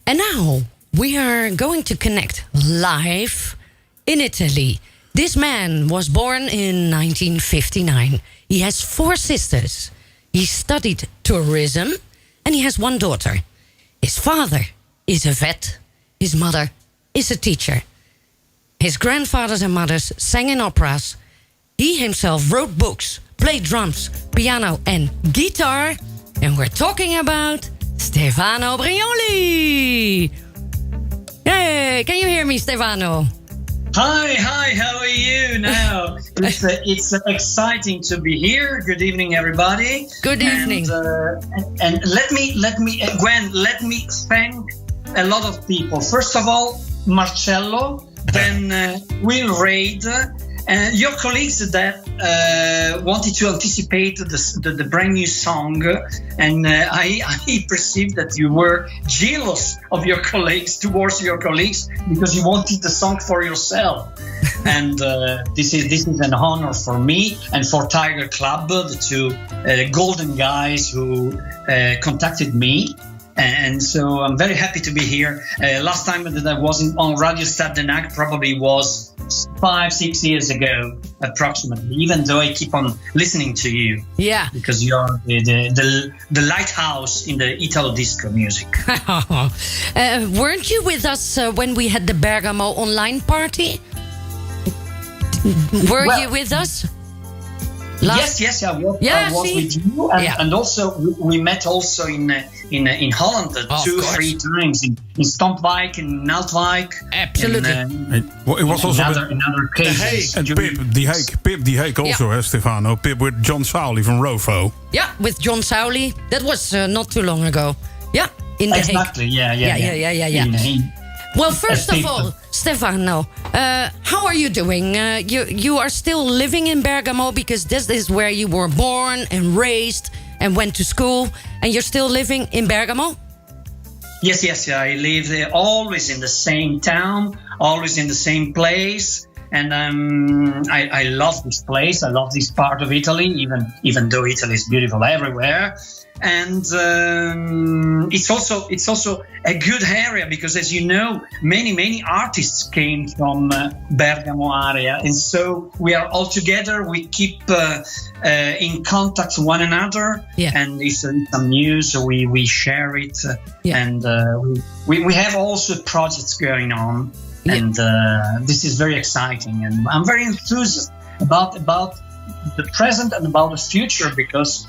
And now we are going to connect live in Italy. This man was born in 1959. He has 4 sisters. He studied tourism and he has 1 daughter. His father is a vet. His mother is a teacher. His grandfathers and mothers sang in operas. He himself wrote books, played drums, piano and guitar. And we're talking about Stefano Brignoli. Hey, can you hear me, Stefano? Hi, how are you now? It's exciting to be here. Good evening, everybody. Good evening. And let me, Gwen, let me thank a lot of people. First of all, Marcello, then Will Raid, and your colleagues that wanted to anticipate the brand new song, and I perceived that you were jealous of your colleagues because you wanted the song for yourself, and this is an honor for me and for Tiger Club, the 2 golden guys who contacted me. And so I'm very happy to be here. Last time that I was on Radio Stad Den Haag probably was 5-6 years ago, approximately. Even though I keep on listening to you, because you are the lighthouse in the Italo disco music. Weren't you with us when we had the Bergamo online party? Were you with us? Yes, I was with you, and also we met also in Holland 2-3 times in Stompwijk and Naaldwijk. Absolutely. It was also another case. And Pip the Hague also has Stefano. Pip with John Sowley from Rofo. Yeah, with John Sowley. That was not too long ago. Yeah, in The Hague. Exactly. Yeah. Well, first of all, Stefano, how are you doing? You are still living in Bergamo because this is where you were born and raised and went to school, and you're still living in Bergamo? Yes. I live always in the same town, always in the same place, and I love this place. I love this part of Italy, even though Italy is beautiful everywhere. And it's also a good area because, as you know, many artists came from Bergamo area, and so we are all together. We keep in contact with one another, and if there's some news, we share it, and we have also projects going on, and this is very exciting, and I'm very enthusiastic about the present and about the future because.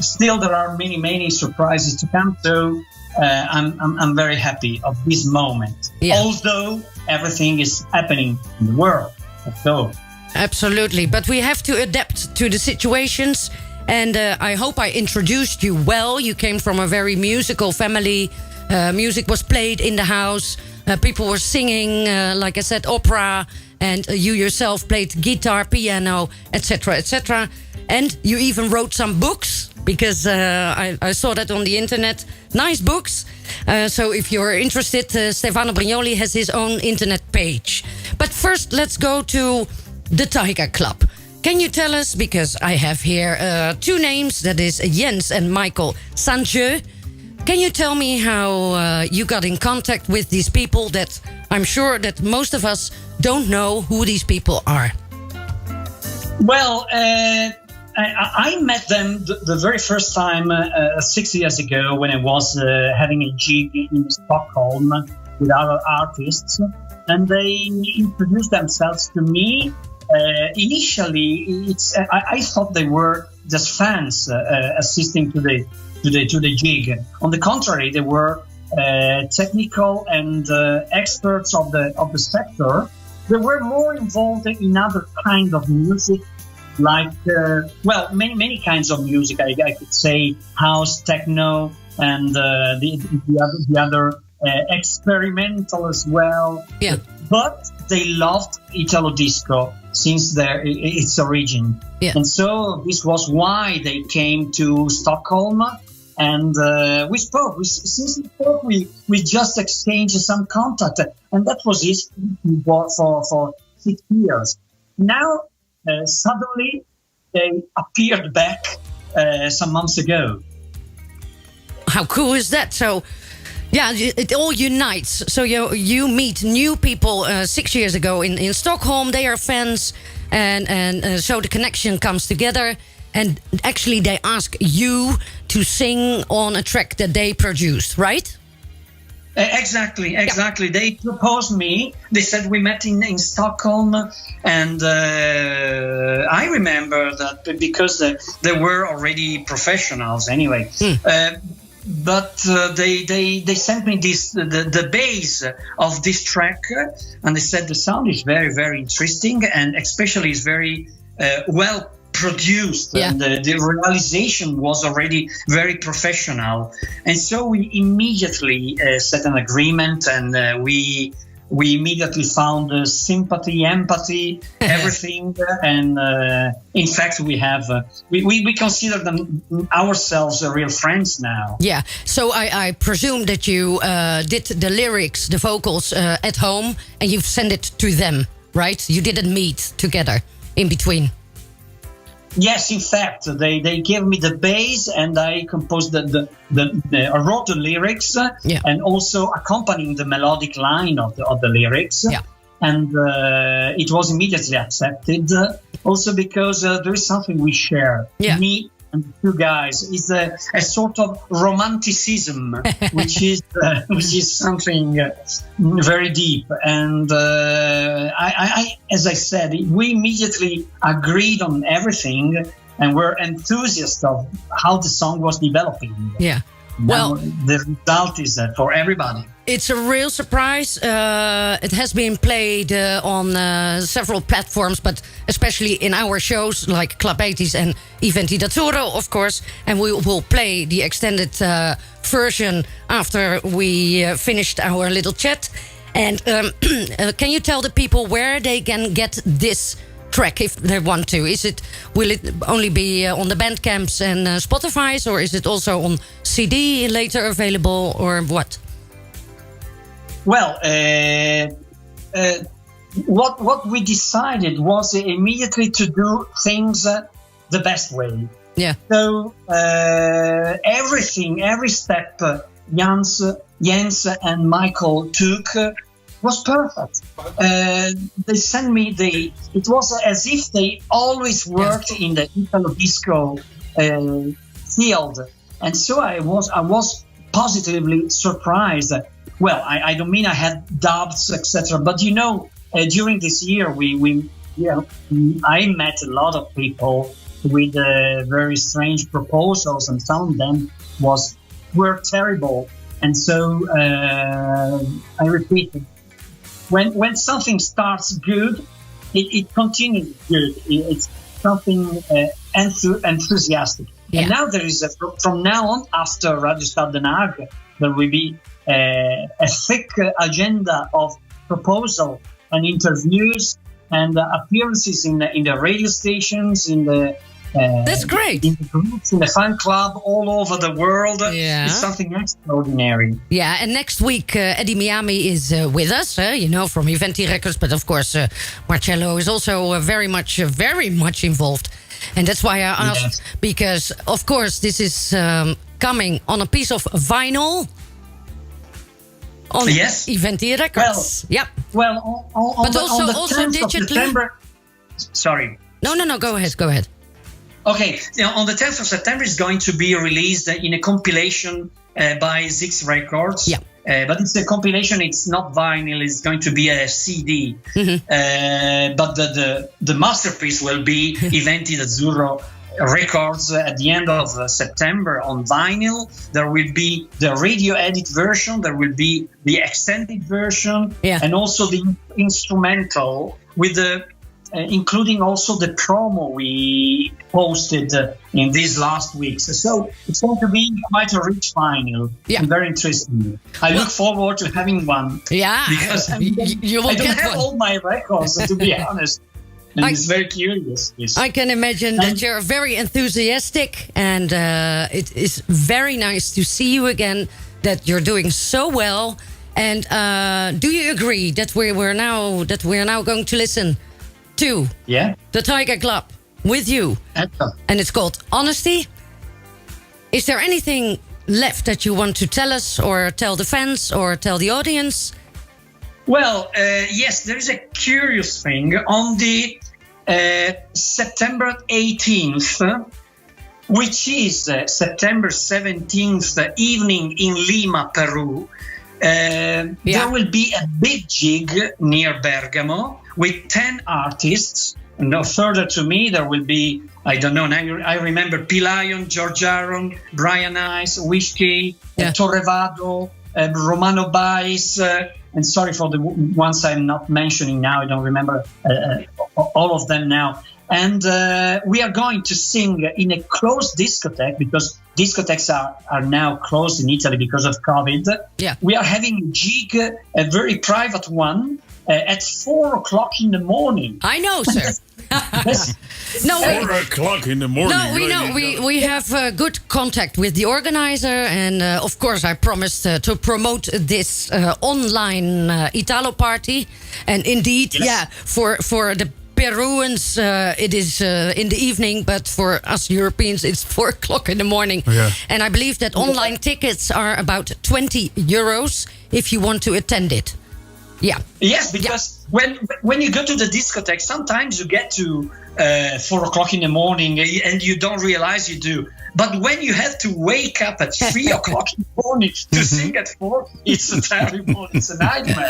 Still, there are many surprises to come. So I'm very happy of this moment. Although everything is happening in the world. So absolutely, but we have to adapt to the situations. And I hope I introduced you well. You came from a very musical family. Music was played in the house. People were singing, like I said, opera. And you yourself played guitar, piano, etc., etc. And you even wrote some books, because I saw that on the internet. Nice books. So if you're interested, Stefano Brignoli has his own internet page. But first, let's go to the Tiger Club. Can you tell us, because I have here 2 names, that is Jens and Michael Sanjeu. Can you tell me how you got in contact with these people that I'm sure that most of us don't know who these people are? Well, I met them the very first time 6 years ago when I was having a gig in Stockholm with other artists, and they introduced themselves to me. Initially, I thought they were just fans assisting to the gig. On the contrary, they were technical and experts of the sector. They were more involved in other kind of music. Like, many kinds of music. I could say house, techno, and the other experimental as well. Yeah. But they loved Italo disco since its origin. Yeah. And so this was why they came to Stockholm. And we spoke. Since we spoke, we just exchanged some contact. And that was it for 6 years. Now, suddenly, they appeared back some months ago. How cool is that? So Yeah, it all unites. So you meet new people 6 years ago in Stockholm. They are fans, and so the connection comes together. And actually, they ask you to sing on a track that they produced, right? Exactly. They proposed me. They said we met in Stockholm, and I remember that because they were already professionals anyway. But they sent me the bass of this track, and they said the sound is very, very interesting, and especially is very well produced, and the realization was already very professional. And so we immediately set an agreement, and we immediately found sympathy, empathy, everything. And in fact, we have we consider them ourselves real friends now. Yeah. So I presume that you did the lyrics, the vocals at home, and you've sent it to them, right? You didn't meet together in between. Yes, in fact, they gave me the bass, and I composed I wrote the lyrics, and also accompanying the melodic line of the lyrics. Yeah. And it was immediately accepted. Also because there is something we share. Yeah. Me and the two guys is a sort of romanticism, which is something very deep. And I, as I said, we immediately agreed on everything, and we're enthusiasts of how the song was developing. Yeah. Well, the result is that for everybody. It's a real surprise. It has been played on several platforms, but especially in our shows like Club 80s and Eventi d'Azzurro, of course. And we will play the extended version after we finished our little chat. And can you tell the people where they can get this track if they want to? Will it only be on the Bandcamps and Spotify's, or is it also on CD later available, or what? Well, what we decided was immediately to do things the best way. Yeah. So every step Jens and Michael took was perfect. They sent me it was as if they always worked in the Italo disco field, and so I was positively surprised. Well, I don't mean I had doubts, etc. But during this year, I met a lot of people with very strange proposals, and some of them were terrible. And so I repeat, when something starts good, it continues good. It's something enthusiastic. Yeah. And now there is from now on, after Radio Stad Den Haag, there will be a thick agenda of proposal and interviews and appearances in the radio stations, in the that's great. In the groups, in the fan club all over the world. Yeah. It's something extraordinary. Yeah, and next week Eddie Miami is with us, from Eventi Records, but of course Marcello is also very much involved. And that's why I asked, because of course this is coming on a piece of vinyl. On Eventi Records. Well, on the 10th digitally. Of September. Sorry. No. Go ahead. Okay, on the 10th of September, it's going to be released in a compilation by Zix Records. Yeah. But it's a compilation. It's not vinyl. It's going to be a CD. Mm-hmm. But the masterpiece will be Eventi d'Azzurro Records at the end of September on vinyl. There will be the radio edit version. There will be the extended version, and also the instrumental with the. Including also the promo we posted in these last weeks. So it's going to be quite a rich vinyl and very interesting. I look forward to having one. Yeah, because you will I don't get have one. all my records, to be honest. And it's very curious. Yes. I can imagine that you're very enthusiastic, and it is very nice to see you again, that you're doing so well. And do you agree that we're now going to listen to the Tiger Club with you, and it's called Honesty? Is there anything left that you want to tell us, or tell the fans, or tell the audience? Well, yes, there is a curious thing. On the September 18th, which is September 17th evening in Lima, Peru, there will be a big gig near Bergamo with 10 artists. No further to me, there will be, I don't know, I remember Pilayon, George Aaron, Brian Ice, Whiskey, Torrevado, Romano Bais, and sorry for the ones I'm not mentioning now, I don't remember all of them now. And we are going to sing in a closed discotheque, because discotheques are now closed in Italy because of COVID. Yeah. We are having a gig, a very private one, at 4 o'clock in the morning. I know, sir. No, 4 o'clock in the morning. No, we know. We have good contact with the organizer, and of course, I promised to promote this online Italo party. And indeed, for the Peruans, it is in the evening, but for us Europeans, it's 4 o'clock in the morning. Yeah. And I believe that online tickets are about €20 if you want to attend it. Yeah. Yes, because when you go to the discotheque, sometimes you get to 4 o'clock in the morning and you don't realize you do. But when you have to wake up at 3 o'clock in the morning to sing at 4, it's a nightmare.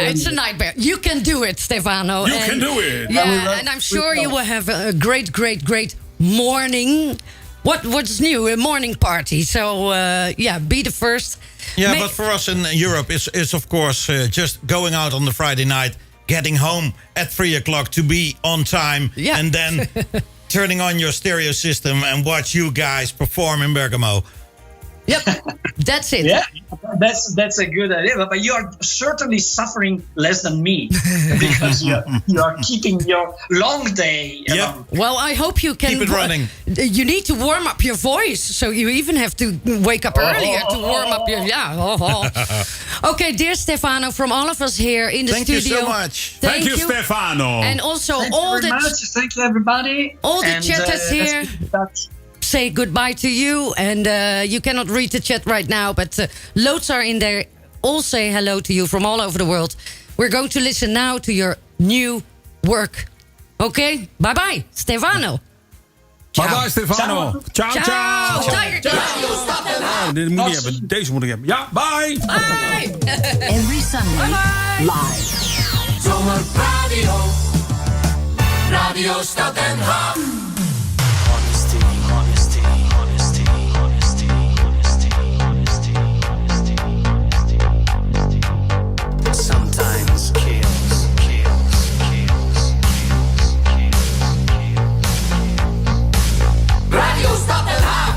It's a nightmare. You can do it, Stefano. You can do it. Yeah, and I'm sure you will have a great morning. What's new? A morning party. So, be the first. Yeah, but for us in Europe, it's of course just going out on the Friday night, getting home at 3 o'clock to be on time, and then turning on your stereo system and watch you guys perform in Bergamo. Yep, that's it. Yeah, that's a good idea. But you are certainly suffering less than me because you are keeping your long day. Well, I hope you can keep it running. You need to warm up your voice, so you even have to wake up earlier to warm up your. Okay, dear Stefano, from all of us here in the studio. Thank you so much. Thank you, Stefano. And also Thank you, everybody. All the chatters here. Say goodbye to you, and you cannot read the chat right now, but loads are in there. All say hello to you from all over the world. We're going to listen now to your new work. Okay, bye-bye, Stefano. Bye-bye, Stefano. Ciao, ciao. Dit moet ik hebben. Deze moet ik hebben. Ja, bye. Bye. Every Sunday, live. Zomerradio. Radio Stad Den Haag. Sometimes kills. Radio Stad Den Haag.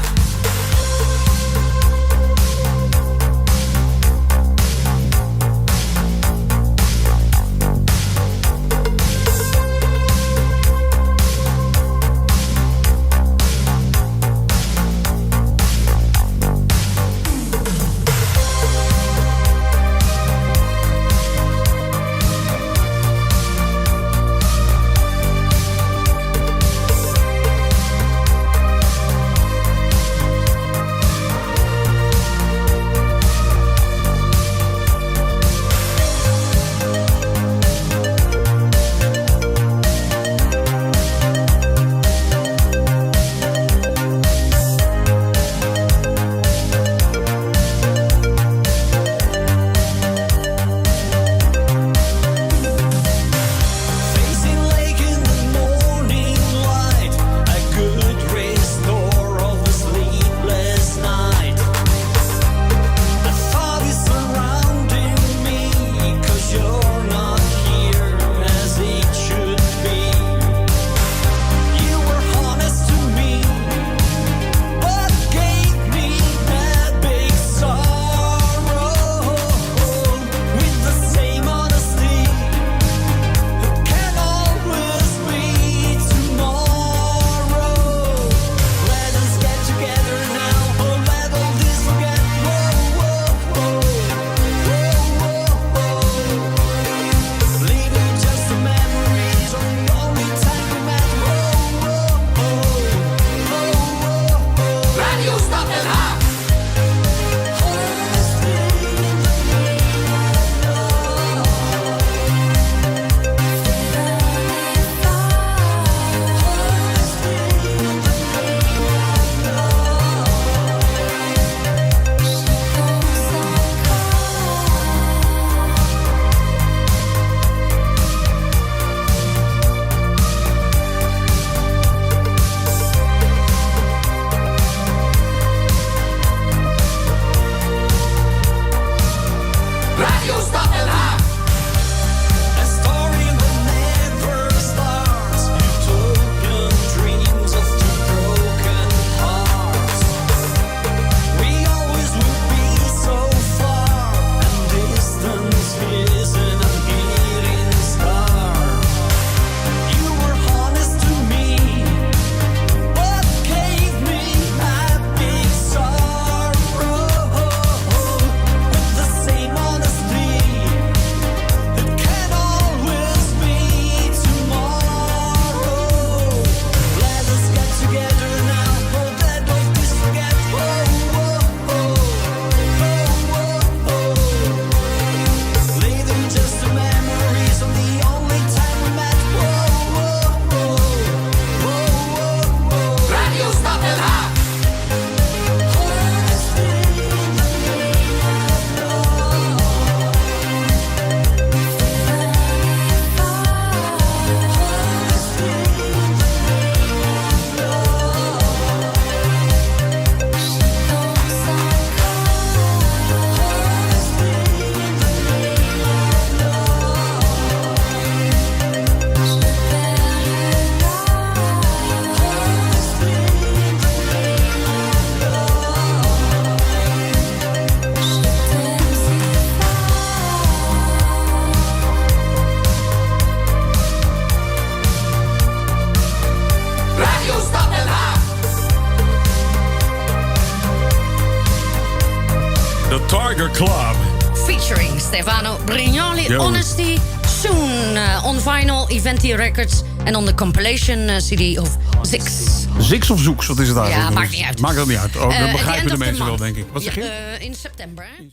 Tiger Club. Featuring Stefano Brignoli, Honesty. Soon on vinyl, Eventi Records. En on the compilation CD of Zix. Zix of Zoeks, wat is het eigenlijk? Ja, maakt niet uit. Maakt dat niet uit. Oh, dat begrijpen de mensen wel, denk ik. Wat zeg je? In september, hè?